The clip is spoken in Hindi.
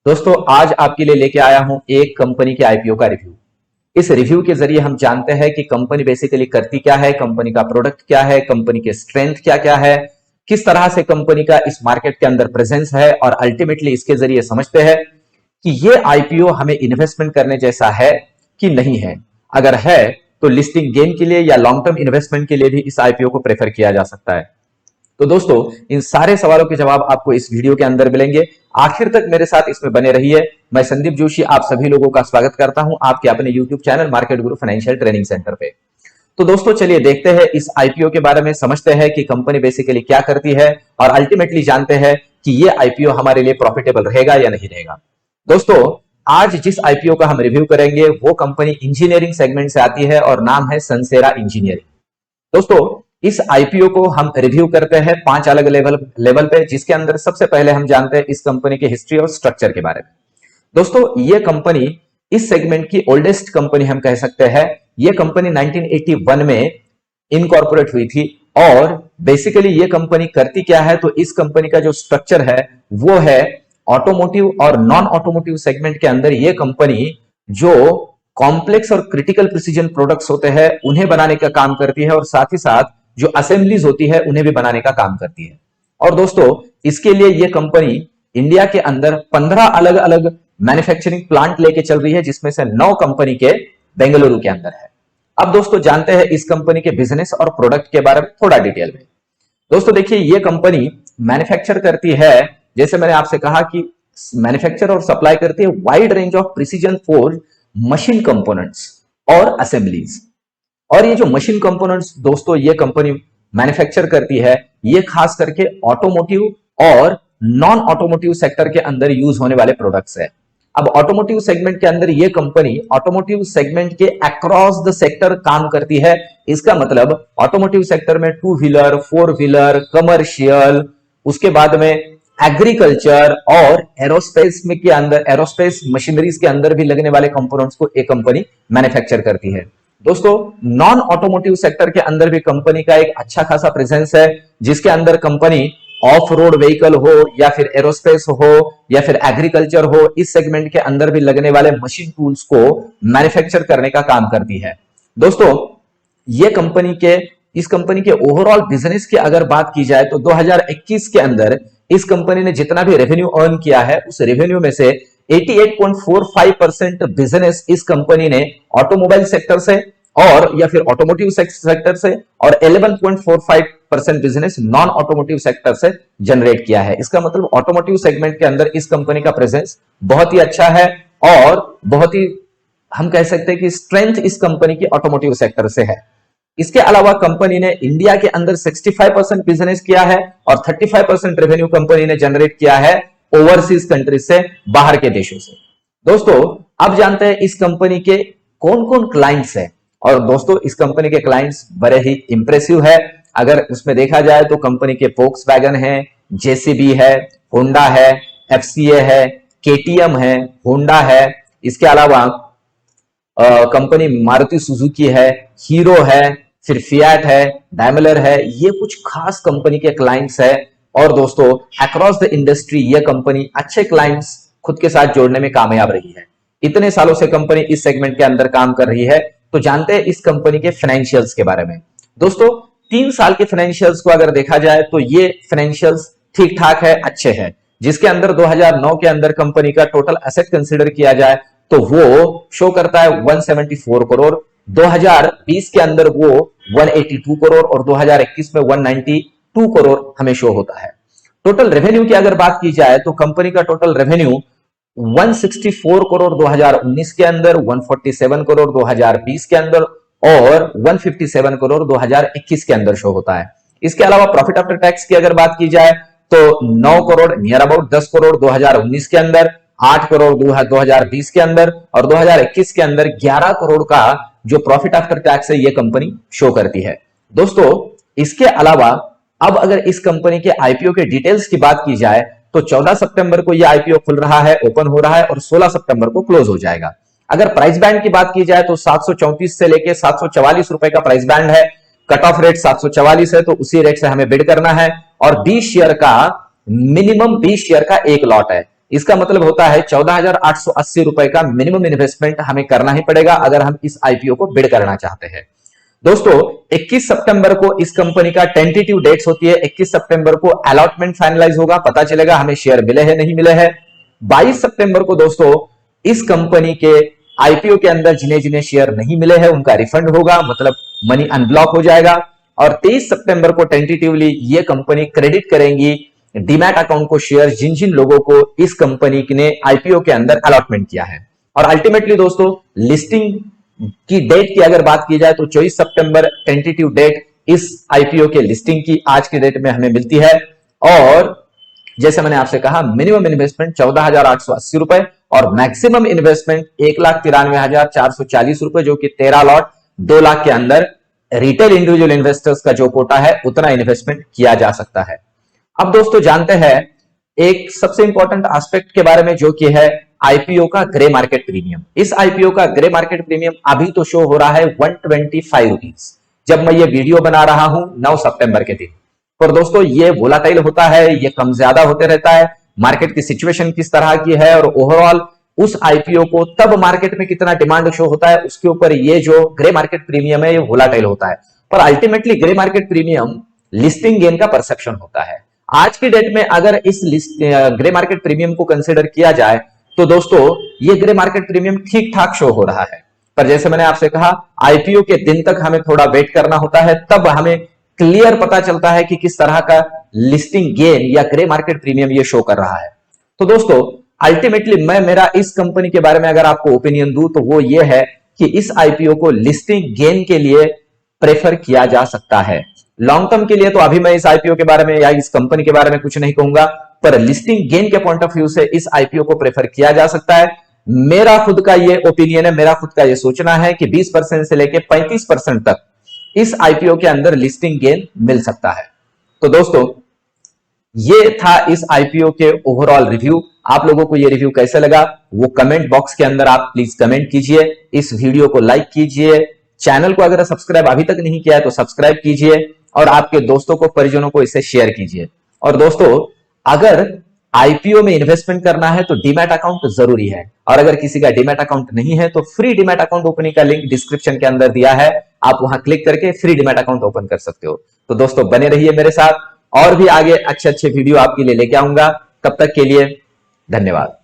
दोस्तों आज आपके लिए लेके आया हूं एक कंपनी के आईपीओ का रिव्यू। इस रिव्यू के जरिए हम जानते हैं कि कंपनी बेसिकली करती क्या है, कंपनी का प्रोडक्ट क्या है, कंपनी के स्ट्रेंथ क्या क्या है, किस तरह से कंपनी का इस मार्केट के अंदर प्रेजेंस है और अल्टीमेटली इसके जरिए समझते हैं कि ये आईपीओ हमें इन्वेस्टमेंट करने जैसा है कि नहीं है। अगर है तो लिस्टिंग गेन के लिए या लॉन्ग टर्म इन्वेस्टमेंट के लिए भी इस आईपीओ को प्रेफर किया जा सकता है। तो दोस्तों इन सारे सवालों के जवाब आपको इस वीडियो के अंदर मिलेंगे। आखिर तक मेरे साथ इसमें बने रहिए। मैं संदीप जोशी आप सभी लोगों का स्वागत करता हूं आपके अपने यूट्यूब चैनल मार्केट गुरु फाइनेंशियल ट्रेनिंग सेंटर पे। तो दोस्तों चलिए देखते हैं इस आईपीओ के बारे में, समझते हैं कि कंपनी बेसिकली क्या करती है और अल्टीमेटली जानते हैं कि ये आईपीओ हमारे लिए प्रॉफिटेबल रहेगा या नहीं रहेगा। दोस्तों आज जिस आईपीओ का हम रिव्यू करेंगे वो कंपनी इंजीनियरिंग सेगमेंट से आती है और नाम है सनसेरा इंजीनियरिंग। दोस्तों इस आईपीओ को हम रिव्यू करते हैं 5 अलग लेवल पे, जिसके अंदर सबसे पहले हम जानते हैं इस कंपनी की हिस्ट्री और स्ट्रक्चर के बारे में। दोस्तों ये कंपनी इस सेगमेंट की ओल्डेस्ट कंपनी हम कह सकते हैं। ये कंपनी 1981 में इनकॉर्पोरेट हुई थी और बेसिकली ये कंपनी करती क्या है, तो इस कंपनी का जो स्ट्रक्चर है वो है ऑटोमोटिव और नॉन ऑटोमोटिव सेगमेंट के अंदर ये कंपनी जो कॉम्प्लेक्स और क्रिटिकल प्रिसीजन प्रोडक्ट्स होते हैं उन्हें बनाने का काम करती है और साथ ही साथ जो असेंबलीज होती है उन्हें भी बनाने का काम करती है। और दोस्तों इसके लिए ये कंपनी इंडिया के अंदर 15 अलग अलग मैन्युफैक्चरिंग प्लांट लेके चल रही है, जिसमें से 9 कंपनी के बेंगलुरु के अंदर है। अब दोस्तों जानते हैं इस कंपनी के बिजनेस और प्रोडक्ट के बारे में थोड़ा डिटेल में। दोस्तों देखिए ये कंपनी मैन्युफैक्चर करती है, जैसे मैंने आपसे कहा कि मैन्युफैक्चर और सप्लाई करती है wide range of precision forge machine components और असेंबलीज। और ये जो मशीन कंपोनेंट्स दोस्तों ये कंपनी मैन्युफैक्चर करती है ये खास करके ऑटोमोटिव और नॉन ऑटोमोटिव सेक्टर के अंदर यूज होने वाले प्रोडक्ट्स है। अब ऑटोमोटिव सेगमेंट के अंदर ये कंपनी ऑटोमोटिव सेगमेंट के अक्रॉस द सेक्टर काम करती है। इसका मतलब ऑटोमोटिव सेक्टर में 2 व्हीलर, 4 व्हीलर, कमर्शियल, उसके बाद में एग्रीकल्चर और एरोस्पेस में के अंदर एरोस्पेस मशीनरीज के अंदर भी लगने वाले कंपोनेंट्स को एक कंपनी मैन्युफैक्चर करती है। दोस्तों नॉन ऑटोमोटिव सेक्टर के अंदर भी कंपनी का एक अच्छा खासा प्रेजेंस है, जिसके अंदर कंपनी ऑफ रोड व्हीकल हो या फिर एरोस्पेस हो या फिर एग्रीकल्चर हो, इस सेगमेंट के अंदर भी लगने वाले मशीन टूल्स को मैन्युफैक्चर करने का काम करती है। दोस्तों ये इस कंपनी के ओवरऑल बिजनेस की अगर बात की जाए तो 2021 के अंदर इस कंपनी ने जितना भी रेवेन्यू अर्न किया है उस रेवेन्यू में से 88.45% बिजनेस इस कंपनी ने ऑटोमोबाइल सेक्टर से और या फिर ऑटोमोटिव सेक्टर से और 11.45% बिजनेस नॉन ऑटोमोटिव सेक्टर से जनरेट किया है। इसका मतलब ऑटोमोटिव सेगमेंट के अंदर इस कंपनी का प्रेजेंस बहुत ही अच्छा है और बहुत ही हम कह सकते हैं कि स्ट्रेंथ इस कंपनी की ऑटोमोटिव सेक्टर से है। इसके अलावा कंपनी ने इंडिया के अंदर 65% बिजनेस किया है और 35% रेवेन्यू कंपनी ने जनरेट किया है ओवरसीज कंट्रीज से, बाहर के देशों से। दोस्तों अब जानते हैं इस कंपनी के कौन कौन क्लाइंट्स हैं। और दोस्तों इस कंपनी के क्लाइंट्स बड़े ही इंप्रेसिव है। अगर उसमें देखा जाए तो कंपनी के फोक्सवैगन है, जेसीबी है, होंडा है, एफसीए है, केटीएम है, होंडा है। इसके अलावा कंपनी मारुति सुजुकी है, हीरो है, फिर फिएट है, डैमलर है। ये कुछ खास कंपनी के क्लाइंट्स है। और दोस्तों अक्रॉस द इंडस्ट्री ये कंपनी अच्छे क्लाइंट्स खुद के साथ जोड़ने में कामयाब रही है। इतने सालों से कंपनी इस सेगमेंट के अंदर काम कर रही है। तो जानते हैं इस कंपनी के फाइनेंशियल्स के बारे में। दोस्तों 3 साल के फाइनेंशियल्स को अगर देखा जाए तो ये फाइनेंशियल्स ठीक ठाक है, अच्छे हैं। जिसके अंदर 2009 के अंदर कंपनी का टोटल एसेट कंसिडर किया जाए तो वो शो करता है 174 करोड़, 2020 के अंदर वो 182 करोड़ और 2021 में 192 करोड़ हमें शो होता है। टोटल रेवेन्यू की अगर बात की जाए तो कंपनी का टोटल रेवेन्यू 164 करोड़ 2019 के अंदर, 147 करोड़ 2020 के अंदर और 157 करोड़ 2021 के अंदर शो होता है। इसके अलावा प्रॉफिट आफ्टर टैक्स की अगर बात की जाए तो 9 करोड़ नियर अबाउट 10 करोड़ 2019 के अंदर, 8 करोड़ 2020 के अंदर और 2021 के अंदर 11 करोड़ का जो प्रॉफिट आफ्टर टैक्स है ये कंपनी शो करती है। दोस्तों इसके अलावा अब अगर इस कंपनी के आईपीओ के डिटेल्स की बात की जाए तो 14 सितंबर को यह आईपीओ खुल रहा है, ओपन हो रहा है और 16 सितंबर को क्लोज हो जाएगा। अगर प्राइस बैंड की बात की जाए तो 734 से लेके 744 रुपए का प्राइस बैंड है। कट ऑफ रेट 744 है तो उसी रेट से हमें बिड करना है और 20 शेयर का मिनिमम 20 शेयर का एक लॉट है। इसका मतलब होता है 14,880 रुपए का मिनिमम इन्वेस्टमेंट हमें करना ही पड़ेगा अगर हम इस आईपीओ को बिड करना चाहते हैं। दोस्तों 21 सितंबर को इस कंपनी का टेंटेटिव डेट्स होती है। 21 सितंबर को अलॉटमेंट फाइनलाइज होगा, पता चलेगा हमें शेयर मिले हैं नहीं मिले हैं। 22 सितंबर को दोस्तों इस कंपनी के आईपीओ के अंदर जिन्हें जिन्हें शेयर नहीं मिले हैं उनका रिफंड होगा, मतलब मनी अनब्लॉक हो जाएगा। और 23 सितंबर को टेंटेटिवली ये कंपनी क्रेडिट करेंगी डीमैट अकाउंट को शेयर जिन जिन लोगों को इस कंपनी ने आईपीओ के अंदर अलॉटमेंट किया है। और अल्टीमेटली दोस्तों लिस्टिंग की डेट की अगर बात की जाए तो 24 सितंबर टेंटेटिव डेट इस आईपीओ के लिस्टिंग की आज के डेट में हमें मिलती है। और जैसे मैंने आपसे कहा मिनिमम इन्वेस्टमेंट 14,880 रुपए और मैक्सिमम इन्वेस्टमेंट 1,93,440 रुपए, जो कि 13 लॉट 2 लाख के अंदर रिटेल इंडिविजुअल इन्वेस्टर्स का जो कोटा है उतना इन्वेस्टमेंट किया जा सकता है। अब दोस्तों जानते हैं एक सबसे इंपॉर्टेंट एस्पेक्ट के बारे में, जो कि है आईपीओ का ग्रे मार्केट प्रीमियम। इस आईपीओ का ग्रे मार्केट प्रीमियम अभी तो शो हो रहा है 125 रुपीज जब मैं ये वीडियो बना रहा हूं 9 सितंबर के दिन। पर दोस्तों ये वोलाटाइल होता है, ये कम ज्यादा होते रहता है, मार्केट की सिचुएशन किस तरह की है और ओवरऑल उस आईपीओ को तब मार्केट में कितना डिमांड शो होता है उसके ऊपर ये जो ग्रे मार्केट प्रीमियम है ये वोलाटाइल होता है। पर ultimately grey market premium listing gain का परसेप्शन होता है। आज की डेट में अगर इस ग्रे मार्केट प्रीमियम को कंसिडर किया जाए तो दोस्तों ये ग्रे मार्केट प्रीमियम ठीक ठाक शो हो रहा है। पर जैसे मैंने आपसे कहा आईपीओ के दिन तक हमें थोड़ा वेट करना होता है, तब हमें क्लियर पता चलता है कि किस तरह का लिस्टिंग गेन या ग्रे मार्केट प्रीमियम ये शो कर रहा है। तो दोस्तों अल्टीमेटली मैं मेरा इस कंपनी के बारे में अगर आपको ओपिनियन दूं तो वो ये है कि इस आईपीओ को लिस्टिंग गेन के लिए प्रेफर किया जा सकता है। लॉन्ग टर्म के लिए तो अभी मैं इस आईपीओ के बारे में या इस कंपनी के बारे में कुछ नहीं कहूंगा, पर लिस्टिंग गेन के पॉइंट ऑफ व्यू से इस आईपीओ को प्रेफर किया जा सकता है। मेरा खुद का ये ओपिनियन है, मेरा खुद का ये सोचना है कि 20% से लेकर 35% तक इस आईपीओ के अंदर लिस्टिंग गेन मिल सकता है। तो दोस्तों ये था इस आईपीओ के ओवरऑल रिव्यू। आप लोगों को ये रिव्यू कैसे लगा वो कमेंट बॉक्स के अंदर आप प्लीज कमेंट कीजिए, इस वीडियो को लाइक कीजिए, चैनल को अगर सब्सक्राइब अभी तक नहीं किया है तो सब्सक्राइब कीजिए और आपके दोस्तों को परिजनों को इसे शेयर कीजिए। और दोस्तों अगर आईपीओ में इन्वेस्टमेंट करना है तो डीमैट अकाउंट जरूरी है, और अगर किसी का डीमैट अकाउंट नहीं है तो फ्री डीमैट अकाउंट ओपनिंग का लिंक डिस्क्रिप्शन के अंदर दिया है, आप वहां क्लिक करके फ्री डीमैट अकाउंट ओपन कर सकते हो। तो दोस्तों बने रहिए मेरे साथ, और भी आगे अच्छे अच्छे वीडियो आपके लिए लेके आऊंगा। तब तक के लिए धन्यवाद।